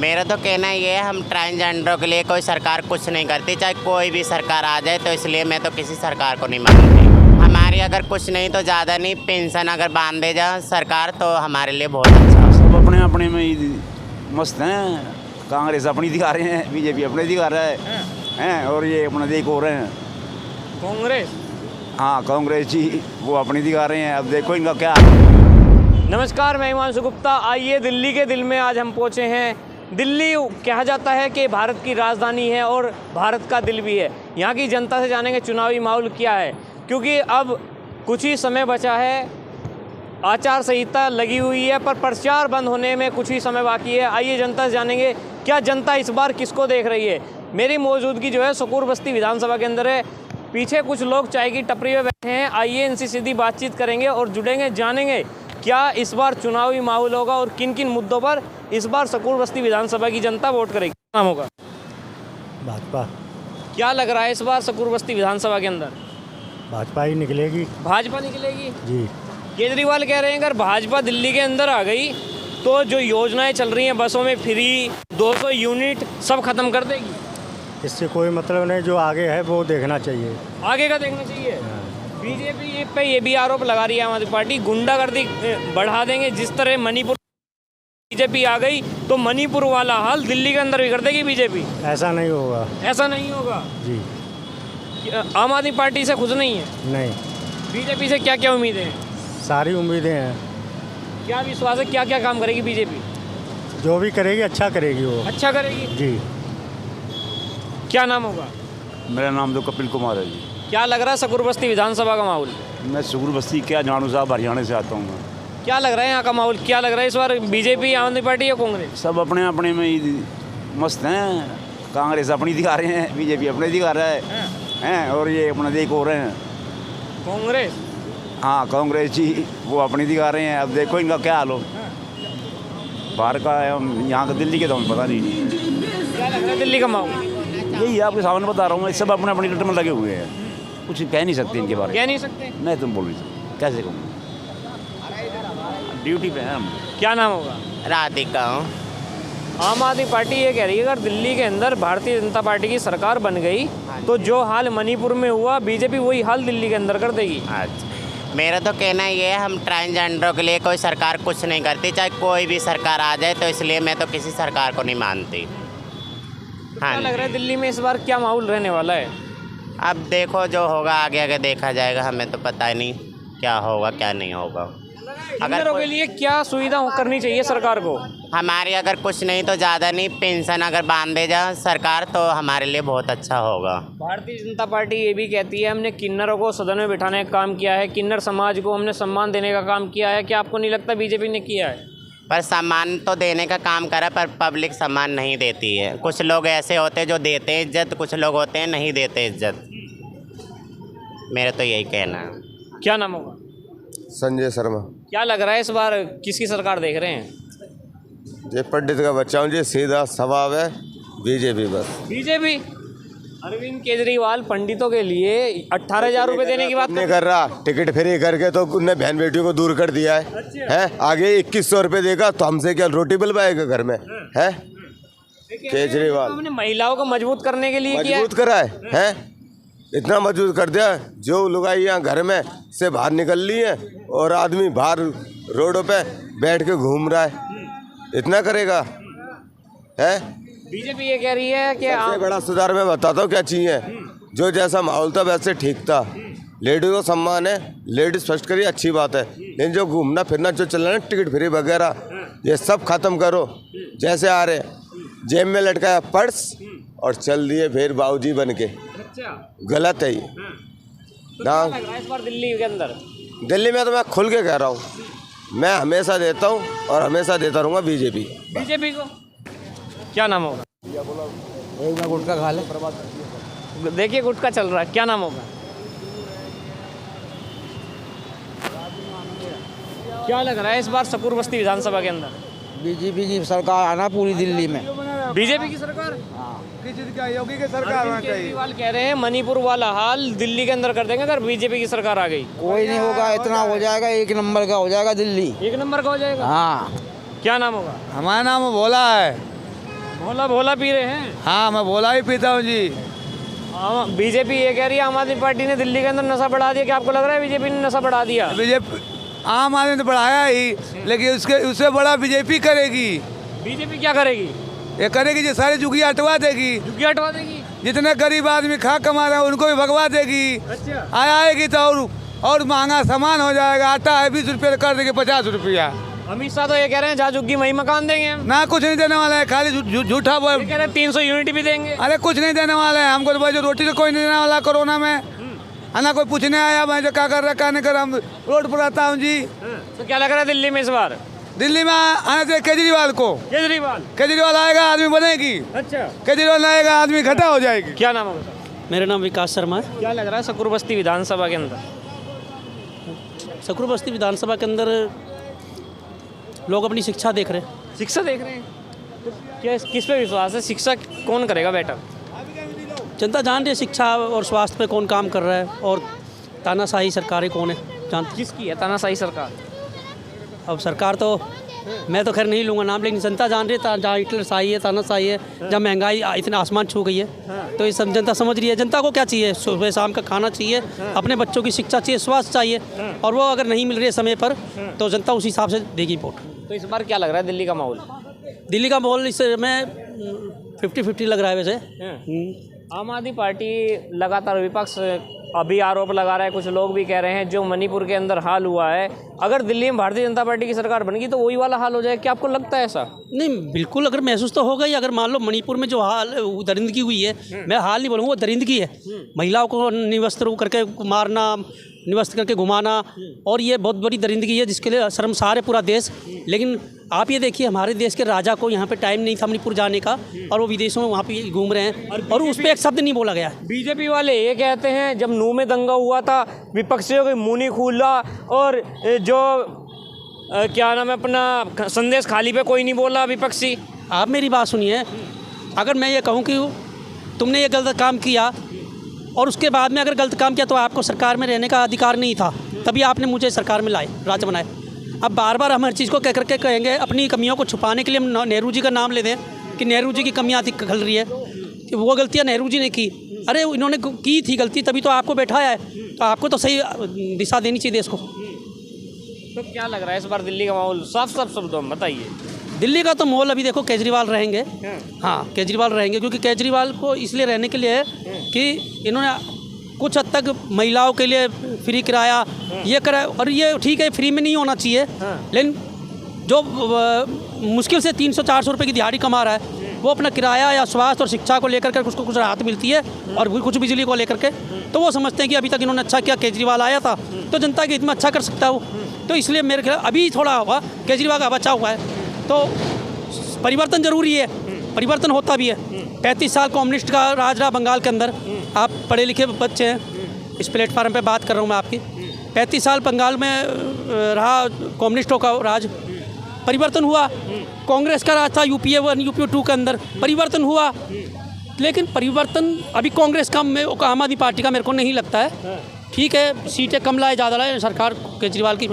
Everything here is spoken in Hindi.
मेरा तो कहना ये है, हम ट्रांसजेंडरों के लिए कोई सरकार कुछ नहीं करती, चाहे कोई भी सरकार आ जाए। तो इसलिए मैं तो किसी सरकार को नहीं मानती। हमारी अगर कुछ नहीं तो ज़्यादा नहीं, पेंशन अगर बांध दे जाए सरकार तो हमारे लिए बहुत अच्छा हो। सब अपने अपने में ही मस्त हैं। कांग्रेस अपनी दिखा रहे हैं, बीजेपी अपने दिखा रहा है और ये अपना देख हो रहे हैं। कांग्रेस, हाँ कांग्रेस जी वो अपनी दिखा रहे हैं। अब देखो इनका क्या। नमस्कार, मैं हिमांशु गुप्ता। आइए दिल्ली के दिल में आज हम पहुंचे हैं। दिल्ली कहा जाता है कि भारत की राजधानी है और भारत का दिल भी है। यहाँ की जनता से जानेंगे चुनावी माहौल क्या है, क्योंकि अब कुछ ही समय बचा है, आचार संहिता लगी हुई है, पर प्रचार बंद होने में कुछ ही समय बाकी है। आइए जनता से जानेंगे क्या जनता इस बार किसको देख रही है। मेरी मौजूदगी जो है सुकूर बस्ती विधानसभा के अंदर है। पीछे कुछ लोग चाय की टपरी में बैठे हैं। आइए इनसे सीधी बातचीत करेंगे और जुड़ेंगे, जानेंगे क्या इस बार चुनावी माहौल होगा और किन किन मुद्दों पर इस बार सकूर बस्ती विधानसभा की जनता वोट करेगी। नाम होगा भाजपा। क्या लग रहा है इस बार सकूर बस्ती विधानसभा के अंदर? भाजपा ही निकलेगी भाजपा निकलेगी जी। केजरीवाल कह रहे हैं अगर भाजपा दिल्ली के अंदर आ गई तो जो योजनाएं चल रही हैं बसों में फ्री 200 यूनिट सब खत्म कर देगी। इससे कोई मतलब नहीं, जो आगे है वो देखना चाहिए। आगे का देखना चाहिए। बीजेपी पे ये भी आरोप लगा रही है आम आदमी पार्टी, गुंडागर्दी बढ़ा देंगे। जिस तरह मणिपुर बीजेपी आ गई तो मणिपुर वाला हाल दिल्ली के अंदर भी कर देगी बीजेपी। ऐसा नहीं होगा ऐसा नहीं होगा जी। आम आदमी पार्टी से खुश नहीं है। नहीं, बीजेपी से क्या क्या उम्मीदें हैं? सारी उम्मीदें हैं। क्या विश्वास है, क्या क्या काम करेगी बीजेपी? जो भी करेगी अच्छा करेगी वो। अच्छा करेगी जी। क्या नाम होगा? मेरा नाम तो कपिल कुमार है जी। क्या लग रहा है सकूर बस्ती विधानसभा का माहौल? मैं सुगुर बस्ती क्या जानू साहब, हरियाणा से आता हूँ मैं। क्या लग रहा है यहाँ का माहौल? क्या लग रहा है इस बार बीजेपी, आम आदमी पार्टी या कांग्रेस? सब अपने अपने में ही मस्त हैं। कांग्रेस अपनी दिखा रहे हैं, बीजेपी अपने दिखा रहा है और ये अपना देख हो रहे हैं। कांग्रेस, हाँ कांग्रेस जी वो अपनी दिखा रहे हैं। अब देखो इनका क्या हाल हो। बाहर का यहाँ का दिल्ली के तो हमें पता नहीं। क्या लग रहा है दिल्ली का माहौल? यही आपके सामने बता रहा हूँ मैं। सब अपने अपनी रट में लगे हुए हैं, कुछ कह नहीं सकते इनके बारे कह नहीं सकते। में। मैं तुम बोल रही थी कैसे कहूँ, ड्यूटी पे हैं हम। क्या नाम होगा? राधिका। आम आदमी पार्टी ये कह रही है अगर दिल्ली के अंदर भारतीय जनता पार्टी की सरकार बन गई तो जो हाल मणिपुर में हुआ बीजेपी वही हाल दिल्ली के अंदर कर देगी। अच्छा, मेरा तो कहना ये है, हम ट्रांसजेंडरों के लिए कोई सरकार कुछ नहीं करती, चाहे कोई भी सरकार आ जाए। तो इसलिए मैं तो किसी सरकार को नहीं मानती। क्या हाँ, लग रहा है दिल्ली में इस बार क्या माहौल रहने वाला है? अब देखो जो होगा आगे आगे देखा जाएगा। हमें तो पता ही नहीं क्या होगा क्या नहीं होगा। किन्नरों के लिए क्या सुविधा करनी चाहिए सरकार को? हमारी अगर कुछ नहीं तो ज़्यादा नहीं, पेंशन अगर बांध दे जाए सरकार तो हमारे लिए बहुत अच्छा होगा। भारतीय जनता पार्टी ये भी कहती है हमने किन्नरों को सदन में बिठाने का काम किया है, किन्नर समाज को हमने सम्मान देने का काम किया है। क्या आपको नहीं लगता बीजेपी ने किया है? पर सम्मान तो देने का काम करा, पर पब्लिक सम्मान नहीं देती है। कुछ लोग ऐसे होते हैं जो देते हैं इज्जत, कुछ लोग होते हैं नहीं देते इज्जत। मेरा तो यही कहना है। क्या नाम होगा? संजय शर्मा। क्या लग रहा है इस बार किसकी सरकार देख रहे हैं? ये पंडित का बच्चा हूँ जी, सीधा स्वभाव है बीजेपी बस। बीजेपी। अरविंद केजरीवाल पंडितों के लिए 18,000 रुपये देने की बात नहीं कर रहा, टिकट फ्री करके तो उन्हें बहन बेटियों को दूर कर दिया है। आगे 2100 रुपये देगा तो हमसे क्या रोटी बिलवाएगा घर में है? केजरीवाल हमने महिलाओं को मजबूत करने के लिए किया है। मजबूत करा है? इतना मजबूत कर दिया जो लुगाई यहाँ घर में से बाहर निकल ली है और आदमी बाहर रोडों पे बैठ के घूम रहा है। इतना करेगा है? बीजेपी ये कह रही है कि सबसे बड़ा सुधार मैं बताता हूँ क्या चाहिए। जो जैसा माहौल था वैसे ठीक था। लेडीज को सम्मान है, लेडीज फर्स्ट करिए, अच्छी बात है। लेकिन जो घूमना फिरना जो चल रहा है टिकट फ्री वगैरह, ये सब खत्म करो। जैसे आ रहे जेब में लटकाया पर्स और चल दिए फिर बाबूजी बन के। गलत है ये ना। इस बार दिल्ली के अंदर, दिल्ली में तो मैं खुल के कह रहा हूँ, मैं हमेशा देता हूँ और हमेशा देता रहूँगा बीजेपी को। क्या नाम होगा? एक गुटखा खा ले। देखिए गुटखा चल रहा है। क्या नाम होगा? क्या लग रहा है इस बार सकूर बस्ती विधानसभा के अंदर? बीजेपी की सरकार आना पूरी दिल्ली में। बीजेपी की सरकार? योगी की सरकार होना चाहिए। केजरीवाल कह रहे हैं मणिपुर वाला हाल दिल्ली के अंदर कर देंगे अगर बीजेपी की सरकार आ गई। कोई नहीं होगा, इतना हो जाएगा, एक नंबर का हो जाएगा दिल्ली। एक नंबर का हो जाएगा। हाँ। क्या नाम होगा? हमारा नाम भोला है। भोला भोला पी रहे हैं। हाँ मैं भोला ही पीता हूँ जी। बीजेपी ये कह रही है आम आदमी पार्टी ने दिल्ली के अंदर नशा बढ़ा दिया, क्या आपको लग रहा है बीजेपी ने नशा बढ़ा दिया? बीजेपी आम आदमी ने बढ़ाया ही, लेकिन उससे बड़ा बीजेपी करेगी। बीजेपी क्या करेगी? ये करेगी जो सारी झुग्गियाँ हटवा देगी, झुग्गी हटवा देगी। जितने गरीब आदमी खा कमा रहे हैं उनको भी भगवा देगी। अच्छा। आएगी तो और महंगा सामान हो जाएगा। आटा है 20 रुपये कर देगी 50 रुपया। अमित शाह तो ये कह रहे हैं जहाँ झुग्गी वहीं मकान देंगे हम। ना कुछ नहीं देने वाला है, खाली झूठा बोल। ये कह रहे हैं 300 यूनिट भी देंगे। अरे कुछ नहीं देने वाले हैं हमको, तो भाई जो रोटी तो कोई नहीं देने वाला कोरोना में है ना। कोई पूछने आया भाई जो क्या कर रहा है क्या नहीं कर रहा। हम रोड पर आता हूँ जी। तो क्या लग रहा है दिल्ली में इस बार? दिल्ली में आने से केजरीवाल को। केजरीवाल आएगा आदमी बनेगी। अच्छा। केजरीवाल आएगा आदमी घटा हो जाएगी। क्या नाम है? मेरा नाम विकास शर्मा है। क्या लग रहा है सकूर बस्ती विधानसभा के अंदर? सकूर बस्ती विधानसभा के अंदर लोग अपनी शिक्षा देख रहे हैं। शिक्षा देख रहे हैं तो क्या किस पे विश्वास है? शिक्षा कौन करेगा बेटर? जनता जान रही है शिक्षा और स्वास्थ्य पे कौन काम कर रहा है और तानाशाही सरकारें कौन है जानती। किसकी है तानाशाही सरकार? अब सरकार तो मैं तो खैर नहीं लूँगा नाम, लेकिन जनता जान रही है जहाँ हिटलर शाही है, तानाशाही है, जहाँ महंगाई इतना आसमान छू गई है, तो ये सब जनता समझ रही है। जनता को क्या चाहिए? सुबह शाम का खाना चाहिए, अपने बच्चों की शिक्षा चाहिए, स्वास्थ्य चाहिए, और वो अगर नहीं मिल रही है समय पर तो जनता उस हिसाब से देगी वोट। तो इस बार क्या लग रहा है दिल्ली का माहौल? दिल्ली का माहौल इस में 50-50 लग रहा है वैसे। आम आदमी पार्टी लगातार विपक्ष अभी आरोप लगा रहा है, कुछ लोग भी कह रहे हैं जो मणिपुर के अंदर हाल हुआ है, अगर दिल्ली में भारतीय जनता पार्टी की सरकार बनेगी तो वही वाला हाल हो जाए। क्या आपको लगता है ऐसा? नहीं, बिल्कुल अगर महसूस तो होगा ही। अगर मान लो मणिपुर में जो हाल दरिंदगी हुई है, मैं हाल नहीं बोलूँगा, वो दरिंदगी है। महिलाओं को निवस्त्र करके मारना, निवस्त्र करके घुमाना, और ये बहुत बड़ी दरिंदगी है जिसके लिए शर्मसार है पूरा देश। लेकिन आप ये देखिए हमारे देश के राजा को यहाँ पे टाइम नहीं था मणिपुर जाने का, और वो विदेशों में वहाँ पे घूम रहे हैं, और उस पर एक शब्द नहीं बोला गया। बीजेपी वाले ये कहते हैं जब नूह में दंगा हुआ था विपक्षियों की मुंह नहीं खुला, और जो क्या नाम है अपना संदेश खाली पे कोई नहीं बोला विपक्षी। आप मेरी बात सुनिए, अगर मैं ये कहूँ कि तुमने ये गलत काम किया और उसके बाद में अगर गलत काम किया तो आपको सरकार में रहने का अधिकार नहीं था, तभी आपने मुझे सरकार में लाए, राजा बनाए। अब बार बार हम हर चीज़ को कह करके कहेंगे, अपनी कमियों को छुपाने के लिए हम नेहरू जी का नाम ले दें कि नेहरू जी की कमियाँ खल रही है, कि वो गलतियाँ नेहरू जी ने की। अरे इन्होंने की थी गलती, तभी तो आपको बैठाया है, तो आपको तो सही दिशा देनी चाहिए देश को। तो क्या लग रहा है इस बार दिल्ली का माहौल? साफ साफ शब्दों में बताइए। दिल्ली का तो माहौल अभी देखो केजरीवाल रहेंगे। हाँ, केजरीवाल रहेंगे, क्योंकि केजरीवाल को इसलिए रहने के लिए है कि इन्होंने कुछ हद तक महिलाओं के लिए फ्री किराया ये करा, और ये ठीक है फ्री में नहीं होना चाहिए, लेकिन जो मुश्किल से 300-400 रुपये की दिहाड़ी कमा रहा है वो अपना किराया या स्वास्थ्य और शिक्षा को लेकर के उसको कुछ राहत मिलती है, और कुछ बिजली को लेकर के, तो वो समझते हैं कि अभी तक इन्होंने अच्छा किया, केजरीवाल आया था तो जनता की इतना अच्छा कर सकता है वो। तो इसलिए मेरे ख्याल अभी थोड़ा हुआ केजरीवाल का बचा हुआ है, तो परिवर्तन जरूरी है, परिवर्तन होता भी है। 35 साल कम्युनिस्ट का राज रहा बंगाल के अंदर, आप पढ़े लिखे बच्चे हैं, इस प्लेटफार्म पे बात कर रहा हूँ मैं आपकी। 35 साल बंगाल में रहा कम्युनिस्टों का राज, परिवर्तन हुआ। कांग्रेस का राज था यूपीए 1 यूपीए 2 के अंदर, परिवर्तन हुआ। लेकिन परिवर्तन अभी कांग्रेस का आम आदमी पार्टी का मेरे को नहीं लगता है। ठीक है, सीटें कम लाए ज़्यादा लाए, सरकार केजरीवाल की